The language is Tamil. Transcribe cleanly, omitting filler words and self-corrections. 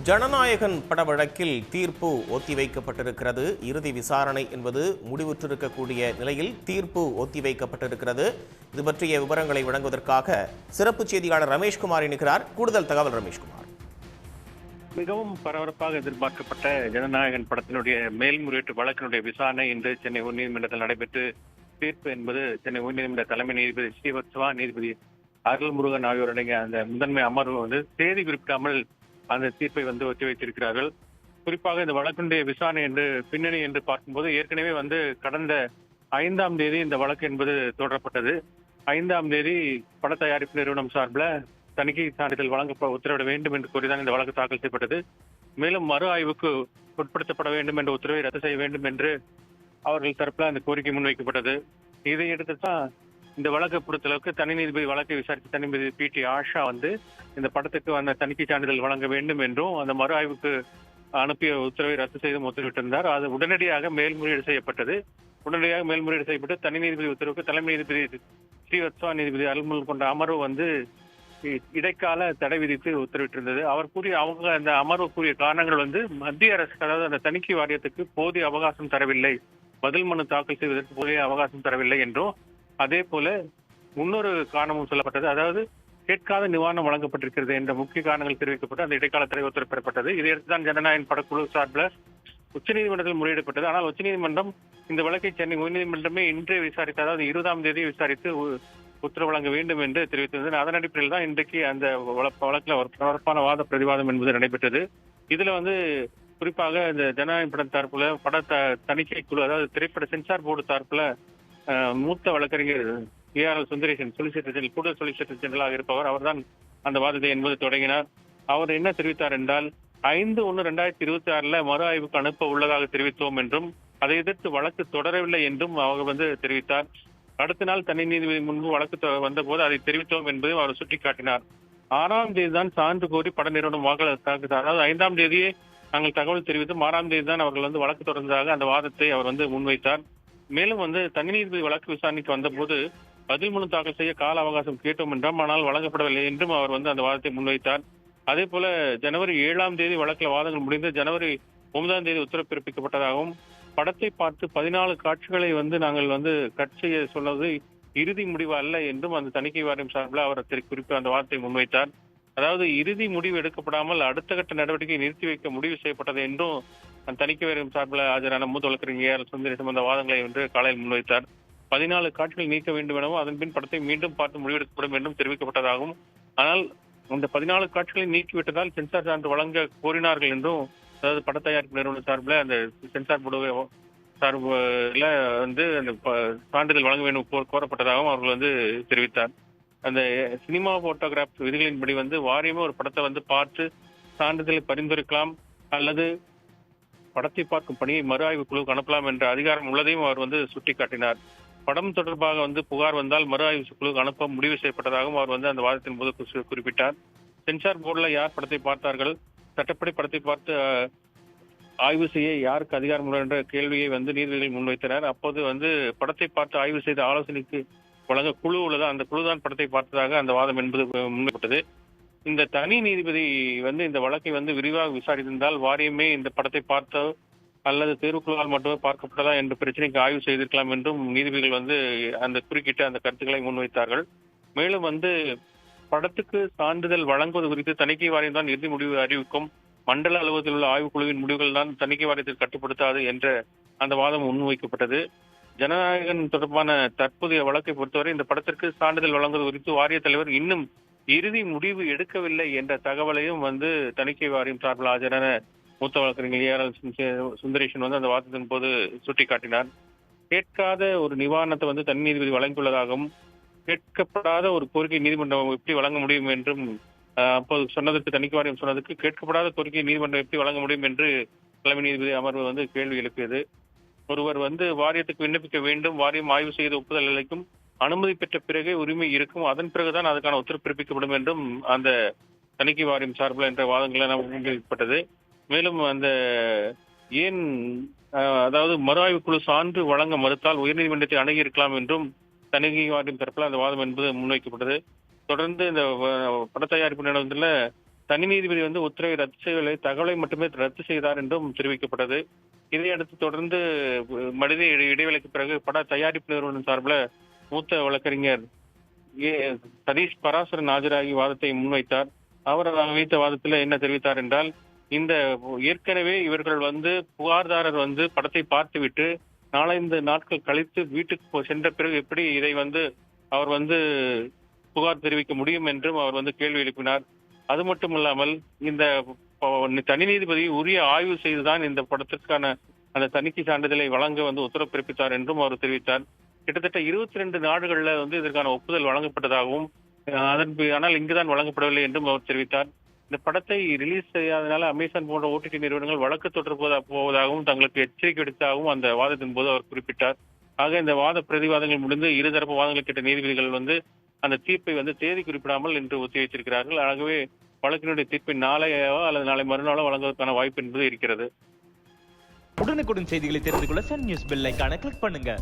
ஜனநாயகன் பட வழக்கில் தீர்ப்பு ஒத்திவைக்கப்பட்டிருக்கிறது. இறுதி விசாரணை என்பது முடிவுற்றிருக்கக்கூடிய நிலையில் தீர்ப்பு ஒத்திவைக்கப்பட்டிருக்கிறது. இது பற்றிய விவரங்களை வழங்குவதற்காக சிறப்பு செய்தியாளர் ரமேஷ்குமார் இணைக்கிறார். கூடுதல் தகவல் ரமேஷ்குமார். மிகவும் பரபரப்பாக எதிர்பார்க்கப்பட்ட ஜனநாயகன் படத்தினுடைய மேல்முறையீட்டு வழக்கினுடைய விசாரணை இன்று சென்னை உயர்நீதிமன்றத்தில் நடைபெற்று தீர்ப்பு என்பது சென்னை உயர்நீதிமன்ற தலைமை நீதிபதி ஸ்ரீவத்சவா, நீதிபதி அருள்முருகன் ஆகியோருடைய அந்த முதன்மை அமர்வு தேதி குறிப்பிடாமல் அந்த தீர்ப்பை ஒத்திவைத்திருக்கிறார்கள். குறிப்பாக இந்த வழக்கினுடைய விசாரணை என்று பின்னணி என்று பார்க்கும்போது ஏற்கனவே கடந்த 5ஆம் தேதி இந்த வழக்கு என்பது தொடரப்பட்டது. 5ஆம் தேதி பட தயாரிப்பு நிறுவனம் சார்பில் தணிக்கை சான்றிதழ் வழங்க உத்தரவிட வேண்டும் என்று கூறிதான் இந்த வழக்கு தாக்கல் செய்யப்பட்டது. மேலும் மறு ஆய்வுக்கு உட்படுத்தப்பட வேண்டும் என்ற உத்தரவை ரத்து செய்ய வேண்டும் என்று அவர்கள் தரப்பில் அந்த கோரிக்கை முன்வைக்கப்பட்டது. இதையடுத்து தான் இந்த வழக்கை பொறுத்தளவுக்கு தனி நீதிபதி வழக்கை விசாரித்த தனி நீதிபதி பி.டி. ஆஷா இந்த படத்துக்கு அந்த தணிக்கை சான்றிதழ் வழங்க வேண்டும் என்றும் அந்த மறு ஆய்வுக்கு அனுப்பிய உத்தரவை ரத்து செய்து உத்தரவிட்டிருந்தார். அது உடனடியாக மேல்முறையீடு செய்யப்பட்டு தனி நீதிபதி உத்தரவுக்கு தலைமை நீதிபதி ஸ்ரீவத்சவா, நீதிபதி அருள்முருகன் கொண்ட அமர்வு இடைக்கால தடை விதித்து உத்தரவிட்டிருந்தது. அவங்க அந்த அமர்வு கூறிய காரணங்கள் மத்திய அரசு, அதாவது அந்த தணிக்கை வாரியத்துக்கு போதிய அவகாசம் தரவில்லை, பதில் மனு தாக்கல் செய்வதற்கு போதிய அவகாசம் தரவில்லை என்றும், அதே போல இன்னொரு காரணமும் சொல்லப்பட்டது. அதாவது கேட்காத நிவாரணம் வழங்கப்பட்டிருக்கிறது என்ற முக்கிய காரணங்கள் தெரிவிக்கப்பட்டு அந்த இடைக்கால தடை உத்தரவு பெறப்பட்டது. இதையடுத்துதான் ஜனநாயகன் படக்குழு சார்பில் உச்சநீதிமன்றத்தில் முறையிடப்பட்டது. ஆனால் உச்சநீதிமன்றம் இந்த வழக்கை சென்னை உயர்நீதிமன்றமே இன்றே விசாரித்து, அதாவது 20ஆம் தேதி விசாரித்து உத்தரவு வழங்க வேண்டும் என்று தெரிவித்திருந்தது. அதன் அடிப்படையில் தான் இன்றைக்கு அந்த வழக்கில் ஒரு பரபரப்பான வாத பிரதிவாதம் என்பது நடைபெற்றது. இதுல குறிப்பாக இந்த ஜனநாயக படம் தரப்புல பட தணிக்கை குழு, அதாவது திரைப்பட சென்சார் போர்டு தரப்புல மூத்த வழக்கறிஞர் ஏ.ஆர். சுந்தரேசன், கூடுதல் சொலிசிட்டர் ஜெனரலாக இருப்பவர், அவர்தான் அந்த வாதத்தை என்பது தொடங்கினார். அவர் என்ன தெரிவித்தார் என்றால், 5/1/2026 மறு ஆய்வுக்கு அனுப்ப உள்ளதாக தெரிவித்தோம் என்றும், அதை எதிர்த்து வழக்கு தொடரவில்லை என்றும் அவர் தெரிவித்தார். அடுத்த நாள் தனி நீதிபதி முன்பு வழக்கு வந்தபோது அதை தெரிவித்தோம் என்பதையும் அவர் சுட்டிக்காட்டினார். 6ஆம் தேதி தான் சான்று கோரி பட நிறுவனம் வாக்களித்தார். அதாவது 5ஆம் தேதியே நாங்கள் தகவல் தெரிவித்தும் 6ஆம் தேதி தான் அவர்கள் வழக்கு தொடர்ந்ததாக அந்த வாதத்தை அவர் முன்வைத்தார். மேலும் தனி நீதிபதி வழக்கு விசாரணைக்கு வந்தபோது பதில் மனு தாக்கல் செய்ய கால அவகாசம் கேட்டோம் என்றும், ஆனால் வழங்கப்படவில்லை என்றும் அவர் அந்த வாதத்தை முன்வைத்தார். அதே போல ஜனவரி 7ஆம் தேதி வழக்கில் வாதங்கள் முடிந்து ஜனவரி 9ஆம் தேதி உத்தரவு பிறப்பிக்கப்பட்டதாகவும், படத்தை பார்த்து 14 காட்சிகளை நாங்கள் கட் செய்ய சொன்னது இறுதி முடிவு அல்ல என்றும் அந்த தணிக்கை வாரியம் சார்பில் அவர் குறிப்பிட்ட அந்த வாதத்தை முன்வைத்தார். அதாவது இறுதி முடிவு எடுக்கப்படாமல் அடுத்த கட்ட நடவடிக்கை நிறுத்தி வைக்க முடிவு செய்யப்பட்டது என்றும் அந்த தணிக்கை வாரியம் சார்பில் ஆஜரான மூத்த வழக்கறிஞர் ஏ.ஆர். சுந்தரேசன் அந்த வாதங்களை காலையில் முன்வைத்தார். 14 காட்சிகள் நீக்க வேண்டும் எனவும், அதன் பின் படத்தை மீண்டும் பார்த்து முடிவெடுக்கப்படும் என்றும் தெரிவிக்கப்பட்டதாகவும், ஆனால் அந்த 14 காட்சிகளை நீக்கிவிட்டதால் சென்சார் சான்று வழங்க கோரினார்கள் என்றும், அதாவது பட தயாரிப்பு நிறுவனம் சார்பில் அந்த சென்சார் போர்டு சார்பில் அந்த சான்றிதழ் வழங்க வேண்டும் கோரப்பட்டதாகவும் அவர்கள் தெரிவித்தார். அந்த சினிமா போட்டோகிராஃப் விதிகளின்படி வாரியமே ஒரு படத்தை பார்த்து சான்றிதழை பரிந்துரைக்கலாம் அல்லது படத்தை பார்க்கும் பணியை மறு ஆய்வு குழுவுக்கு அனுப்பலாம் என்ற அதிகாரம் உள்ளதையும் அவர் சுட்டிக்காட்டினார். படம் தொடர்பாக புகார் வந்தால் மறு ஆய்வு குழுவுக்கு அனுப்ப முடிவு செய்யப்பட்டதாகவும் அவர் அந்த வாதத்தின் போது குறிப்பிட்டார். சென்சார் போர்டுல யார் படத்தை பார்த்தார்கள், சட்டப்படி படத்தை பார்த்து ஆய்வு செய்ய யாருக்கு அதிகாரம் உள்ளது என்ற கேள்வியை நீதிபதிகள் முன்வைத்தனர். அப்போது படத்தை பார்த்து ஆய்வு செய்த ஆலோசனைக்கு வழங்க குழு உள்ளதா, அந்த குழுதான் படத்தை பார்த்ததாக அந்த வாதம் என்பது முன்வைக்கப்பட்டது. இந்த தனி நீதிபதி இந்த வழக்கை விரிவாக விசாரித்திருந்தால் வாரியமே இந்த படத்தை பார்த்தோ அல்லது தேர்வுக்குழுவால் மட்டுமே பார்க்கப்பட்டதா என்ற பிரச்சனைக்கு ஆய்வு செய்திருக்கலாம் என்றும் நீதிபதிகள் அந்த குறுக்கிட்டு அந்த கருத்துக்களை முன்வைத்தார்கள். மேலும் படத்துக்கு சான்றிதழ் வழங்குவது குறித்து தணிக்கை வாரியம் தான் இறுதி முடிவு அறிவிக்கும், மண்டல அலுவலகத்தில் உள்ள ஆய்வுக்குழுவின் முடிவுகள் தான் தணிக்கை வாரியத்தில் கட்டுப்படுத்தாது என்ற அந்த வாதம் முன்வைக்கப்பட்டது. ஜனநாயகன் தொடர்பான தற்போதைய வழக்கை பொறுத்தவரை இந்த படத்திற்கு சான்றிதழ் வழங்குவது குறித்து வாரிய தலைவர் இன்னும் இறுதி முடிவு எடுக்கவில்லை என்ற தகவலையும் தணிக்கை வாரியம் சார்பில் ஆஜரான மூத்த வழக்கறிஞர் ஏ.ஆர். சுந்தரேசன் அந்த வாதத்தின் போது சுட்டிக்காட்டினார். கேட்காத ஒரு நிவாரணத்தை தனி நீதிபதி வழங்கியுள்ளதாகவும், கேட்கப்படாத ஒரு கோரிக்கை நீதிமன்றம் எப்படி வழங்க முடியும் என்றும் அப்போது சொன்னதற்கு தணிக்கை வாரியம் சொன்னதற்கு கேட்கப்படாத கோரிக்கை நீதிமன்றம் எப்படி வழங்க முடியும் என்று தலைமை நீதிபதி அமர்வு கேள்வி எழுப்பியது. ஒருவர் வாரியத்துக்கு விண்ணப்பிக்க வேண்டும், வாரியம் ஆய்வு செய்து ஒப்புதல் அளிக்கும், அனுமதி பெற்ற பிறகே உரிமை இருக்கும், அதன் பிறகுதான் அதுக்கான உத்தரவு பிறப்பிக்கப்படும் என்றும் அந்த தணிக்கை வாரியம் சார்பில் என்ற வாதங்கள் முன்வைக்கப்பட்டது. மேலும் அதாவது மறு ஆய்வு குழு சான்று வழங்க மறுத்தால் உயர்நீதிமன்றத்தை அணுகி இருக்கலாம் என்றும் தணிக்கை வாரியம் தரப்பில் அந்த வாதம் என்பது முன்வைக்கப்பட்டது. தொடர்ந்து இந்த பட தயாரிப்பு நிறுவனத்தில் தனி நீதிபதி வந்து உத்தரவை ரத்து செய்யவில்லை, தகவலை மட்டுமே ரத்து செய்தார் என்றும் தெரிவிக்கப்பட்டது. இதையடுத்து தொடர்ந்து மனித இடைவேளைக்கு பிறகு பட தயாரிப்பு நிறுவனம் சார்பில் மூத்த வழக்கறிஞர் சதீஷ் பராசரன் ஆஜராகி வாதத்தை முன்வைத்தார். அவர் வைத்த வாதத்தில் என்ன தெரிவித்தார் என்றால், இந்த ஏற்கனவே இவர்கள் வந்து புகார்தாரர் வந்து படத்தை பார்த்துவிட்டு 4-5 நாட்கள் கழித்து வீட்டுக்கு சென்ற பிறகு எப்படி இதை வந்து அவர் வந்து புகார் தெரிவிக்க முடியும் என்றும் அவர் வந்து கேள்வி எழுப்பினார். அது மட்டுமல்லாமல் இந்த தனி நீதிபதி உரிய ஆய்வு செய்துதான் இந்த படத்திற்கான அந்த தணிக்கை சான்றிதழை வழங்க வந்து உத்தரவு பிறப்பித்தார் என்றும் அவர் தெரிவித்தார். கிட்டத்தட்ட 22 நாடுகள்ல வந்து இதற்கான ஒப்புதல் வழங்கப்பட்டதாகவும் ஆனால் இங்குதான் வழங்கப்படவில்லை என்றும் அவர் தெரிவித்தார். இந்த படத்தை ரிலீஸ் செய்யாதனால அமேசான் போன்ற OTT நிறுவனங்கள் வழக்கு தொடர போவதாகவும் தங்களுக்கு எச்சரிக்கை விடுத்ததாகவும் அந்த வாதத்தின் போது அவர் குறிப்பிட்டார். ஆக இந்த வாத பிரதிவாதங்கள் முடிந்து இருதரப்பு வாதங்கள் கேட்ட நீதிபதிகள் வந்து அந்த தீர்ப்பை வந்து தேதி குறிப்பிடாமல் இன்று ஒத்திவைத்திருக்கிறார்கள். ஆகவே வழக்கினுடைய தீர்ப்பை நாளையோ அல்லது நாளை மறுநாளோ வழங்குவதற்கான வாய்ப்பு என்பது இருக்கிறது. உடனுக்குடன் செய்திகளை தெரிந்து கொள்ள சன் நியூஸ் பெல் ஐகானை கிளிக் பண்ணுங்க.